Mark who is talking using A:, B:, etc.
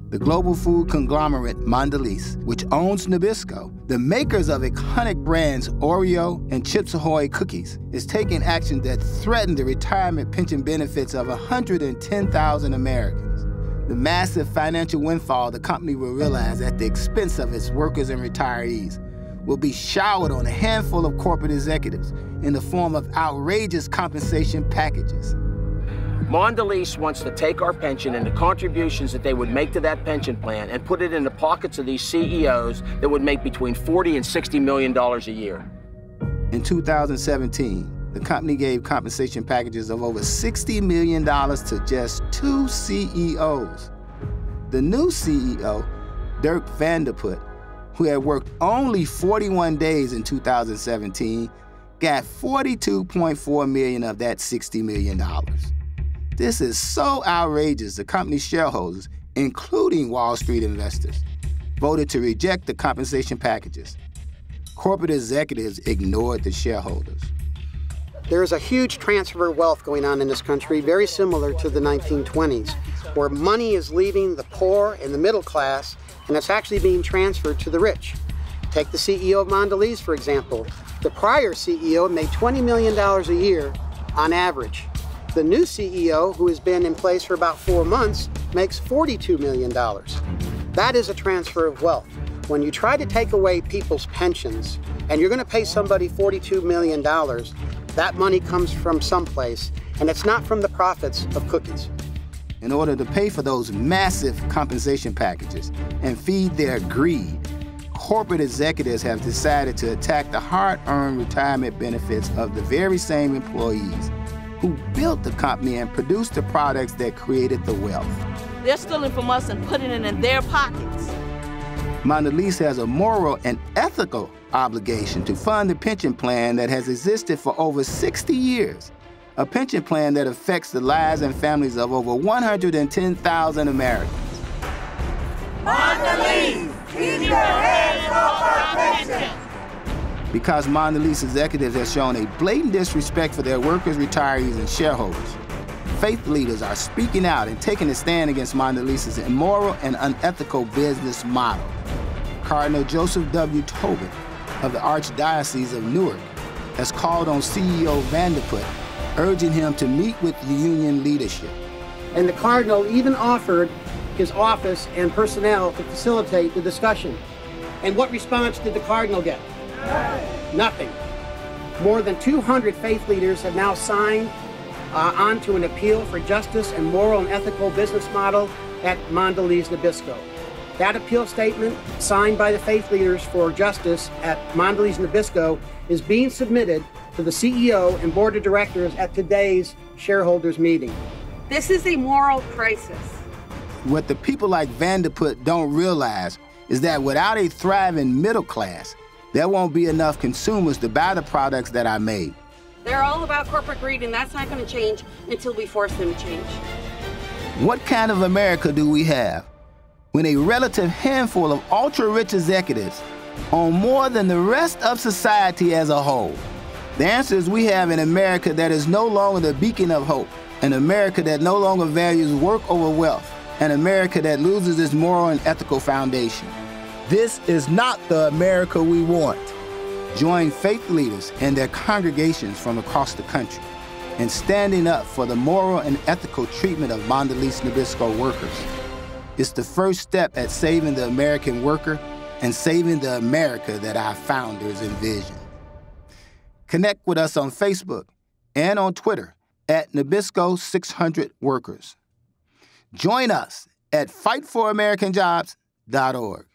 A: The global food conglomerate Mondelez, which owns Nabisco, the makers of iconic brands Oreo and Chips Ahoy cookies, is taking action that threaten the retirement pension benefits of 110,000 Americans. The massive financial windfall the company will realize at the expense of its workers and retirees will be showered on a handful of corporate executives in the form of outrageous compensation packages.
B: Mondelez wants to take our pension and the contributions that they would make to that pension plan and put it in the pockets of these CEOs that would make between $40 and $60 million a year.
A: In 2017, the company gave compensation packages of over $60 million to just 2 CEOs. The new CEO, Dirk Van der Put, who had worked only 41 days in 2017, got $42.4 million of that $60 million. This is so outrageous the company's shareholders, including Wall Street investors, voted to reject the compensation packages. Corporate executives ignored the shareholders.
C: There is a huge transfer of wealth going on in this country, very similar to the 1920s, where money is leaving the poor and the middle class, and it's actually being transferred to the rich. Take the CEO of Mondelez, for example. The prior CEO made $20 million a year on average. The new CEO, who has been in place for about 4 months, makes $42 million. That is a transfer of wealth. When you try to take away people's pensions, and you're going to pay somebody $42 million, that money comes from someplace, and it's not from the profits of cookies.
A: In order to pay for those massive compensation packages and feed their greed, corporate executives have decided to attack the hard-earned retirement benefits of the very same employees who built the company and produced the products that created the wealth.
D: They're stealing from us and putting it in their pockets.
A: Mondelez has a moral and ethical obligation to fund the pension plan that has existed for over 60 years, a pension plan that affects the lives and families of over 110,000 Americans.
E: Mondelez, keep your hands off our pension!
A: Because Mondelez executives have shown a blatant disrespect for their workers, retirees, and shareholders, faith leaders are speaking out and taking a stand against Mondelez's immoral and unethical business model. Cardinal Joseph W. Tobin of the Archdiocese of Newark has called on CEO Van der Put, urging him to meet with the union leadership.
C: And the Cardinal even offered his office and personnel to facilitate the discussion. And what response did the Cardinal get? Nothing. More than 200 faith leaders have now signed onto an appeal for justice and moral and ethical business model at Mondelez Nabisco. That appeal statement, signed by the faith leaders for justice at Mondelez Nabisco, is being submitted to the CEO and board of directors at today's shareholders meeting.
F: This is a moral crisis.
A: What the people like Van der Put don't realize is that without a thriving middle class, there won't be enough consumers to buy the products that are made.
F: They're all about corporate greed, and that's not going to change until we force them to change.
A: What kind of America do we have when a relative handful of ultra-rich executives own more than the rest of society as a whole? The answer is we have an America that is no longer the beacon of hope, an America that no longer values work over wealth, an America that loses its moral and ethical foundation. This is not the America we want. Join faith leaders and their congregations from across the country in standing up for the moral and ethical treatment of Mondelez Nabisco workers. It's the first step at saving the American worker and saving the America that our founders envisioned. Connect with us on Facebook and on Twitter at Nabisco600Workers. Join us at fightforamericanjobs.org.